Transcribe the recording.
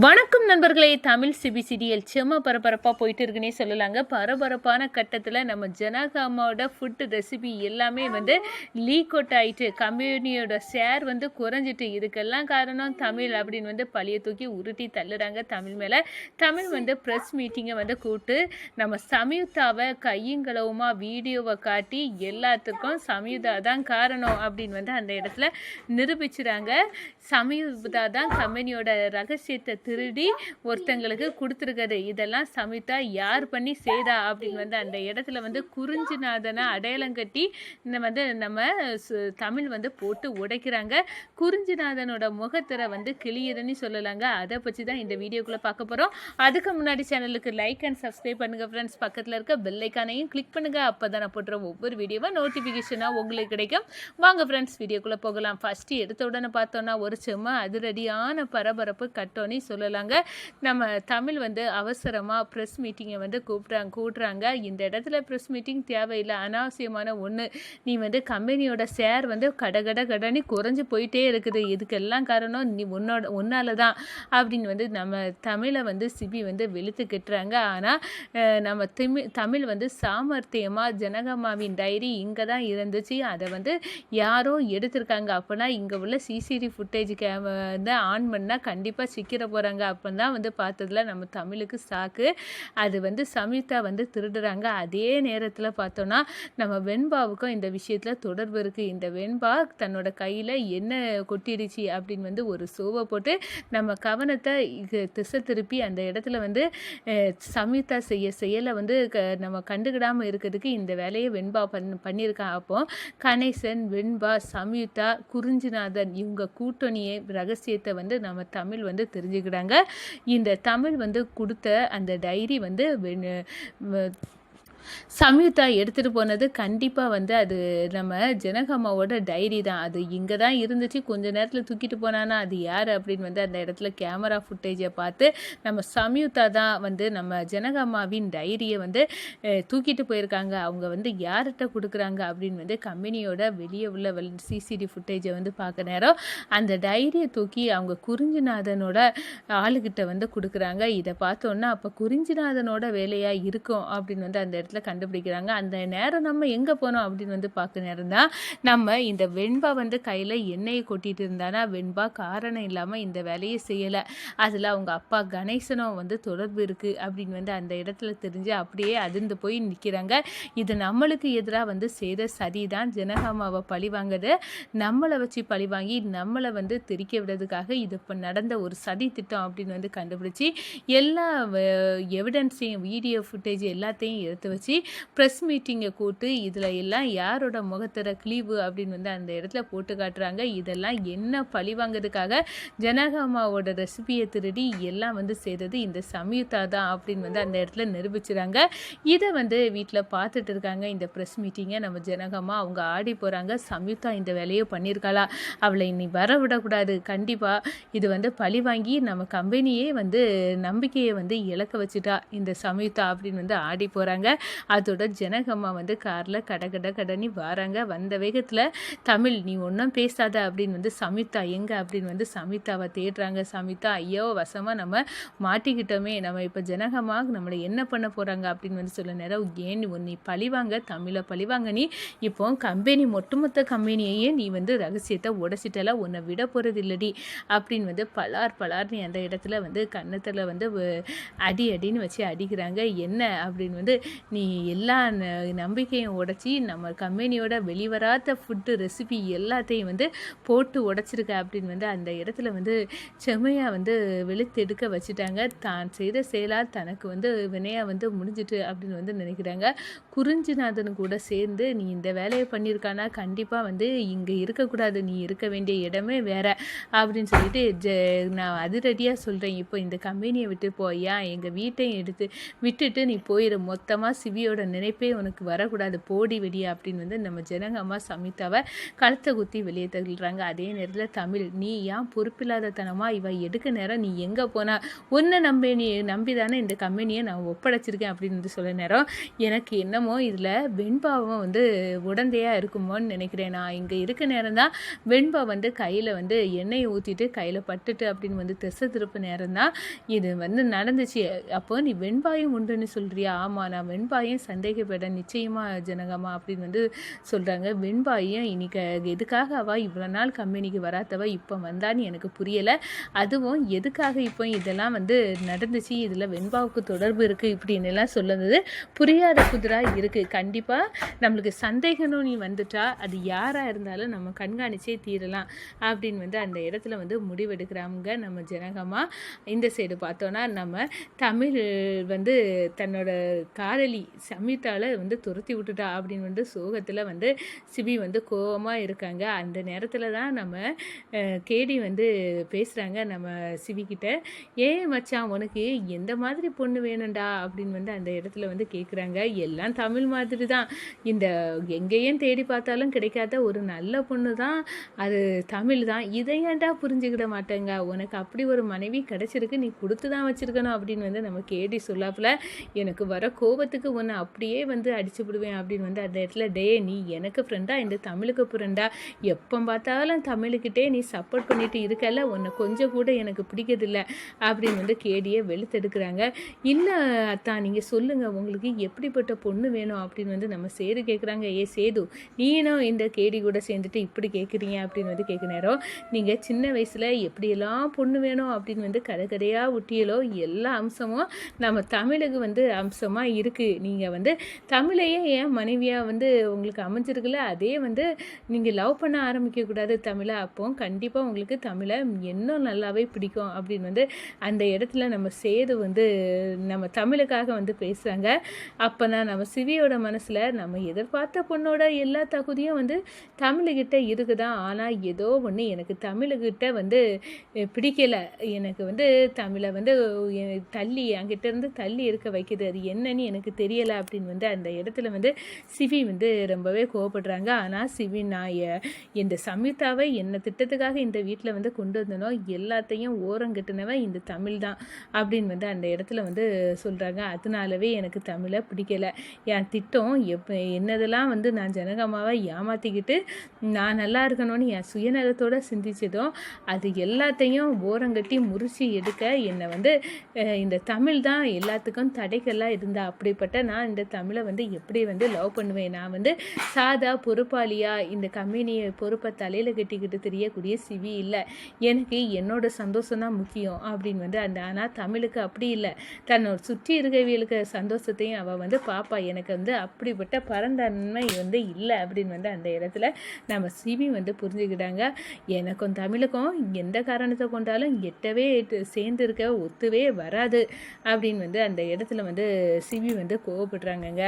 வணக்கம் நண்பர்களே. தமிழ் சிபிசிடிஎல் செம்ம பரபரப்பாக போயிட்டு இருக்குன்னே சொல்லலாங்க. பரபரப்பான கட்டத்தில் நம்ம ஜனகாமாவோட ஃபுட் ரெசிபி எல்லாமே லீக் அவுட் ஆகிட்டு கம்பெனியோட ஷேர் குறைஞ்சிட்டு. இதுக்கெல்லாம் காரணம் தமிழ் அப்படின்னு பழைய தூக்கி உருட்டி தள்ளுறாங்க தமிழ் மேலே. தமிழ் ப்ரெஸ் மீட்டிங்கை கூப்பிட்டு நம்ம சம்யுக்தாவை கையுங்களவுமா வீடியோவை காட்டி எல்லாத்துக்கும் சம்யுக்தா தான் காரணம் அப்படின்னு அந்த இடத்துல நிரூபிச்சுறாங்க. சம்யுக்தா தான் கம்பெனியோட ரகசியத்தை திருடி ஒருத்தங்களுக்கு கொடுத்துருக்காரு. இதெல்லாம் சம்யுக்தா யார் பண்ணி செய்தா அப்படின்னு அந்த இடத்துல குறிஞ்சிநாதனை அடையாளம் கட்டி நம்ம தமிழ் போட்டு உடைக்கிறாங்க. குறிஞ்சிநாதனோட முகத்திரை கிளியுதுன்னு சொல்லலாங்க. அதை பற்றி தான் இந்த வீடியோக்குள்ளே பார்க்க போகிறோம். அதுக்கு முன்னாடி சேனலுக்கு லைக் அண்ட் சப்ஸ்கிரைப் பண்ணுங்கள் ஃப்ரெண்ட்ஸ். பக்கத்தில் இருக்க பெல் ஐக்கானையும் கிளிக் பண்ணுங்கள். அப்போ தான் நான் போட்டுற ஒவ்வொரு வீடியோவாக நோட்டிஃபிகேஷனாக உங்களுக்கு கிடைக்கும். வாங்க ஃப்ரெண்ட்ஸ் வீடியோக்குள்ளே போகலாம். ஃபஸ்ட்டு எடுத்த உடனே பார்த்தோன்னா ஒரு செம்ம அதிரடியான பரபரப்பு கட்டோன்னு சொல்லலாங்க. நம்ம தமிழ் அவசரமாக ப்ரெஸ் மீட்டிங்கை கூட்டுறாங்க. இந்த இடத்துல ப்ரெஸ் மீட்டிங் தேவையில்லை, அனாவசியமான ஒன்று. நீ கம்பெனியோட ஷேர் கடன்னு குறைஞ்சி போயிட்டே இருக்குது. இதுக்கெல்லாம் காரணம் நீ உன்னால தான் அப்படின்னு நம்ம தமிழை சிபி வெளுத்து கட்டுறாங்க. ஆனால் நம்ம தமிழ் சாமர்த்தியமாக ஜனகம்மாவின் டைரி இங்கே தான் இருந்துச்சு, அதை யாரோ எடுத்திருக்காங்க. அப்போனா இங்கே உள்ள சிசிடிவி ஃபுட்டேஜ் ஆன் பண்ணால் கண்டிப்பாக சிக்கிற போகிறாங்க. அப்போ தான் பார்த்ததுல நம்ம தமிழுக்கு சாக்கு. அது சம்யுக்தா திருடுறாங்க. அதே நேரத்தில் பார்த்தோன்னா நம்ம வெண்பாவுக்கும் இந்த விஷயத்தில் தொடர்பு இருக்குது. இந்த வெண்பா தன்னோட கையில் என்ன கொட்டிடுச்சு அப்படின்னு ஒரு சோவை போட்டு நம்ம கவனத்தை திசை திருப்பி அந்த இடத்துல சம்யுக்தா செயலை நம்ம கண்டுக்கிடாமல் இருக்கிறதுக்கு இந்த வேலையை வெண்பா பண்ணியிருக்கான். அப்போ கணேசன், வெண்பா, சம்யுக்தா, குறிஞ்சிநாதன் இவங்க கூட்டணியை ரகசியத்தை நம்ம தமிழ் தெரிஞ்சுக்கிட்டாங்க. இந்த தமிழ் கொடுத்த அந்த டைரி சம்யுக்தா எடுத்துகிட்டு போனது கண்டிப்பாக அது நம்ம ஜனகம்மாவோட டைரி தான். அது இங்கே தான் இருந்துச்சு. கொஞ்ச நேரத்தில் தூக்கிட்டு போனானா அது யார் அப்படின்னு அந்த இடத்துல கேமரா ஃபுட்டேஜை பார்த்து நம்ம சம்யுக்தா தான் நம்ம ஜனகம்மாவின் டைரியை தூக்கிட்டு போயிருக்காங்க. அவங்க யார்கிட்ட கொடுக்குறாங்க அப்படின்னு கம்பெனியோட வெளியே உள்ள சிசிடிவி ஃபுட்டேஜை பார்க்க நேரம் அந்த டைரியை தூக்கி அவங்க குறிஞ்சிநாதனோட ஆளுகிட்ட கொடுக்குறாங்க. இதை பார்த்தோன்னா அப்போ குறிஞ்சிநாதனோட வேலையாக இருக்கும் அப்படின்னு அந்த இடத்துல கண்டுபிடிக்கிறாங்க. அந்த நேரம் நம்ம எங்கே போனோம் அப்படின்னு பார்க்க நேரம் தான் நம்ம இந்த வெண்பா கையில் எண்ணெயை கொட்டிட்டு இருந்தானா வெண்பா காரணம் இல்லாமல் இந்த வேலையை செய்யலை. அதில் அவங்க அப்பா கணேசனும் தொடர்பு இருக்குது அப்படின்னு அந்த இடத்துல தெரிஞ்சு அப்படியே அதிர்ந்து போய் நிற்கிறாங்க. இது நம்மளுக்கு எதிராக செய்த சதிதான். ஜனகம்மாவை பழி வாங்குறது, நம்மளை வச்சு பழி வாங்கி நம்மளை தெரிக்க விடுறதுக்காக இது இப்போ நடந்த ஒரு சதி திட்டம் அப்படின்னு கண்டுபிடிச்சி எல்லா எவிடன்ஸையும் வீடியோ ஃபுட்டேஜ் எல்லாத்தையும் எடுத்து வச்சு ப்ரெஸ் மீட்டிங்கை கூட்டு இதில் எல்லாம் யாரோட முகத்திர கிளீவு அப்படின்னு அந்த இடத்துல போட்டு காட்டுறாங்க. இதெல்லாம் என்ன பழி வாங்கிறதுக்காக ஜனகம்மாவோட ரெசிபியை திருடி எல்லாம் செய்தது இந்த சம்யுக்தா தான் அப்படின்னு அந்த இடத்துல நிரூபிச்சுறாங்க. இதை வீட்டில் பார்த்துட்டு இருக்காங்க. இந்த ப்ரெஸ் மீட்டிங்கை நம்ம ஜனகம்மா அவங்க ஆடி போகிறாங்க. சம்யுக்தா இந்த வேலையை பண்ணியிருக்காளா, அவளை இனி வர விடக்கூடாது, கண்டிப்பாக இது பழி வாங்கி நம்ம கம்பெனியே நம்பிக்கையை இழக்க வச்சுட்டா இந்த சம்யுக்தா அப்படின்னு ஆடி போகிறாங்க. அதோட ஜனகம்மா காரில் கடனி வராங்க. வந்த வேகத்தில் தமிழ் நீ ஒன்றும் பேசாத அப்படின்னு சம்யுக்தா எங்கே அப்படின்னு சம்யுக்தாவை தேடுறாங்க. சம்யுக்தா ஐயோ வசமாக நம்ம மாட்டிக்கிட்டோமே, நம்ம இப்போ ஜனகம்மா நம்மளை என்ன பண்ண போகிறாங்க அப்படின்னு சொல்ல நேரம் ஏன் நீ பழிவாங்க, தமிழை பழிவாங்க, நீ இப்போ கம்பெனி ஒட்டுமொத்த கம்பெனியையே நீ ரகசியத்தை உடைச்சிட்டல, உன்னை விட போகிறது இல்லடி அப்படின்னு பலார் நீ அந்த இடத்துல கன்னத்தில் அடின்னு வச்சு அடிக்கிறாங்க. என்ன அப்படின்னு நீ எல்லா நம்பிக்கையும் உடைச்சி நம்ம கம்பெனியோட வெளிவராத ஃபுட்டு ரெசிபி எல்லாத்தையும் போட்டு உடைச்சிருக்க அப்படின்னு அந்த இடத்துல செம்மையாக வெளுத்தெடுக்க வச்சுட்டாங்க. தான் செய்த செயலால் தனக்கு வினையாக முடிஞ்சிட்டு அப்படின்னு நினைக்கிறாங்க. குறிஞ்சிநாதன் கூட சேர்ந்து நீ இந்த வேலையை பண்ணியிருக்கானா கண்டிப்பாக இங்கே இருக்கக்கூடாது, நீ இருக்க வேண்டிய இடமே வேற அப்படின்னு சொல்லிட்டு நான் அதிரடியாக சொல்கிறேன், இப்போ இந்த கம்பெனியை விட்டு போயா, எங்கள் வீட்டையும் எடுத்து விட்டுட்டு நீ போயிடு, மொத்தமாக சிவியோட நினைப்பே உனக்கு வரக்கூடாது, போடி வெடியா அப்படின்னு வந்து நம்ம ஜனகம்மா சமிதாவை கழுத்தை குத்தி வெளியே தள்ளுறாங்க. அதே நேரத்தில் தமிழ், நீ ஏன் பொறுப்பில்லாதத்தனமா இவ எடுக்க நேரம் நீ எங்கே போனா, உன்னை நம்பி தானே இந்த கம்பெனியை நான் ஒப்படைச்சிருக்கேன் அப்படின்னு வந்து சொல்ல நேரம் எனக்கு என்னமோ இதில் வெண்பாவும் வந்து உடந்தையாக இருக்குமோன்னு நினைக்கிறேன். நான் இங்கே இருக்க நேரம் தான் வெண்பா வந்து கையில் வந்து எண்ணெயை ஊற்றிட்டு கையில் பட்டுட்டு அப்படின்னு வந்து திசை திருப்பு நேரம் தான் இது வந்து நடந்துச்சு. அப்போ நீ வெண்பாயும் உண்டுன்னு சொல்கிறியா? ஆமாம், நான் வெண்பாயும் சந்தேகப்பட நிச்சயமாக ஜனகம்மா அப்படின்னு வந்து சொல்கிறாங்க. வெண்பாயும் இன்னைக்கு எதுக்காக அவள் இவ்வளோ நாள் கம்பெனிக்கு வராதவ இப்போ வந்தான்னு எனக்கு புரியலை. அதுவும் எதுக்காக இப்போ இதெல்லாம் வந்து நடந்துச்சு, இதில் வெண்பாவுக்கு தொடர்பு இருக்குது இப்படின்னு எல்லாம் சொல்லுறது புரியாத புதிராக இருக்குது. கண்டிப்பாக நம்மளுக்கு சந்தேகம்னு நீ வந்துட்டா அது யாராக இருந்தாலும் நம்ம கண்காணிச்சே தீரலாம் அப்படின்னு வந்து அந்த இடத்துல வந்து முடிவெடுக்கிறாங்க நம்ம ஜனகம்மா. இந்த சைடு பார்த்தோன்னா நம்ம தமிழ் வந்து தன்னோட காதலி சமிதால வந்து துரத்தி விட்டுட்டா அப்படின்னு வந்து சோகத்தில் வந்து சிபி வந்து கோபமாக இருக்காங்க. அந்த நேரத்தில் தான் நம்ம கேடி வந்து பேசுகிறாங்க நம்ம சிவிக்கிட்ட. ஏன் மச்சான் உனக்கு எந்த மாதிரி பொண்ணு வேணும்டா அப்படின்னு வந்து அந்த இடத்துல வந்து கேட்குறாங்க. எல்லாம் தமிழ் மாதிரி தான், இந்த எங்கேயும் தேடி பார்த்தாலும் கிடைக்காத ஒரு நல்ல பொண்ணு தான் அது தமிழ் தான். இதை ஏன்டா புரிஞ்சுக்கிட மாட்டேங்க, உனக்கு அப்படி ஒரு மனைவி கிடச்சிருக்கு, நீ கொடுத்து தான் வச்சுருக்கணும் அப்படின்னு வந்து நம்ம கேடி சொல்லாப்புல எனக்கு வர கோபத்துக்கு உன்னை அப்படியே வந்து அடிச்சு விடுவேன் அப்படின்னு வந்து அந்த இடத்துல டே நீ எனக்கு ஃப்ரெண்டா இந்த தமிழுக்கு ஃப்ரெண்டா, எப்போ பார்த்தாலும் தமிழுக்கிட்டே நீ சப்போர்ட் பண்ணிட்டு இருக்கல, உன்னை கொஞ்சம் கூட எனக்கு பிடிக்கிறதில்ல அப்படின்னு வந்து கேடியை வெளுத்தெடுக்கிறாங்க. இல்லை அத்தா நீங்கள் சொல்லுங்கள் உங்களுக்கு எப்படிப்பட்ட பொண்ணு வேணும் அப்படின்னு வந்து நம்ம சேது கேட்குறாங்க. ஏ சேது, நீனும் இந்த கேடி கூட சேர்ந்துட்டு இப்படி கேட்குறீங்க அப்படின்னு வந்து கேட்க நேரம் நீங்கள் சின்ன வயசில் எப்படியெல்லாம் பொண்ணு வேணும் அப்படின்னு வந்து கதையாக ஊட்டியலோ எல்லா அம்சமும் நம்ம தமிழுக்கு வந்து அம்சமாக இருக்குது. நீங்கள் வந்து தமிழையே ஏன் மனைவியாக வந்து உங்களுக்கு அமைஞ்சிருக்குல்ல, அதே வந்து நீங்கள் லவ் பண்ண ஆரம்பிக்கக்கூடாது தமிழை, அப்போ கண்டிப்பாக உங்களுக்கு தமிழை இன்னும் நல்லாவே பிடிக்கும் அப்படின்னு வந்து அந்த இடத்துல நம்ம சேது வந்து நம்ம தமிழுக்காக வந்து பேசுகிறாங்க. அப்போ தான் நம்ம சிவியோட மனசில் நம்ம எதிர்பார்த்த பொண்ணோட எல்லா தகுதியும் வந்து தமிழுக்கிட்ட இருக்குதான், ஆனால் ஏதோ ஒன்று எனக்கு தமிழுக்கிட்ட வந்து பிடிக்கலை, எனக்கு வந்து தமிழை வந்து தள்ளி அங்கிட்டேருந்து தள்ளி இருக்க வைக்குது, அது என்னன்னு எனக்கு தெரியலை அப்படின்னு வந்து அந்த இடத்துல வந்து சிவி வந்து ரொம்பவே கோவப்படுறாங்க. ஆனால் சிவி நான் இந்த சமிதாவை என்ன திட்டத்துக்காக இந்த வீட்டில் வந்து கொண்டு வந்தனோ எல்லாத்தையும் ஓரங்கட்டினவன் இந்த தமிழ் தான் அப்படின்னு வந்து அந்த இடத்துல வந்து சொல்கிறாங்க. அதனாலவே எனக்கு தமிழை பிடிக்கலை, என் திட்டம் என்னதெல்லாம் வந்து நான் ஜனகம்மாவை ஏமாற்றிக்கிட்டு நான் நல்லா இருக்கணும்னு என் சுயநலத்தோடு சிந்திச்சதும் அது எல்லாத்தையும் ஓரங்கட்டி முறிச்சு எடுக்க என்னை வந்து இந்த தமிழ் தான் எல்லாத்துக்கும் தடைக்கெல்லாம் இருந்தா, அப்படிப்பட்ட நான் இந்த தமிழை வந்து எப்படி வந்து லவ் பண்ணுவேன், நான் வந்து சாதா பொறுப்பாளியாக இந்த கம்பெனியை பொறுப்பை தலையில் கட்டிக்கிட்டு தெரியக்கூடிய சிவி இல்லை, எனக்கு என்னோட சந்தோஷம் தான் முக்கியம் அப்படின்னு வந்து அந்த ஆனால் தமிழுக்கு அப்படி இல்லை, தன்னோட சுற்றி இருக்கவியலுக்கு சந்தோஷத்தையும் அவள் வந்து பாப்பா, எனக்கு வந்து அப்படிப்பட்ட பரந்தன்மை வந்து இல்லை அப்படின்னு வந்து அந்த இடத்துல நம்ம சிவி வந்து புரிஞ்சுக்கிட்டாங்க. எனக்கும் தமிழுக்கும் எந்த காரணத்தை கொண்டாலும் எட்டவே சேர்ந்து இருக்க ஒத்துவே வராது அப்படின்னு வந்து அந்த இடத்துல வந்து சிவி வந்து கோவப்படுறாங்கங்க.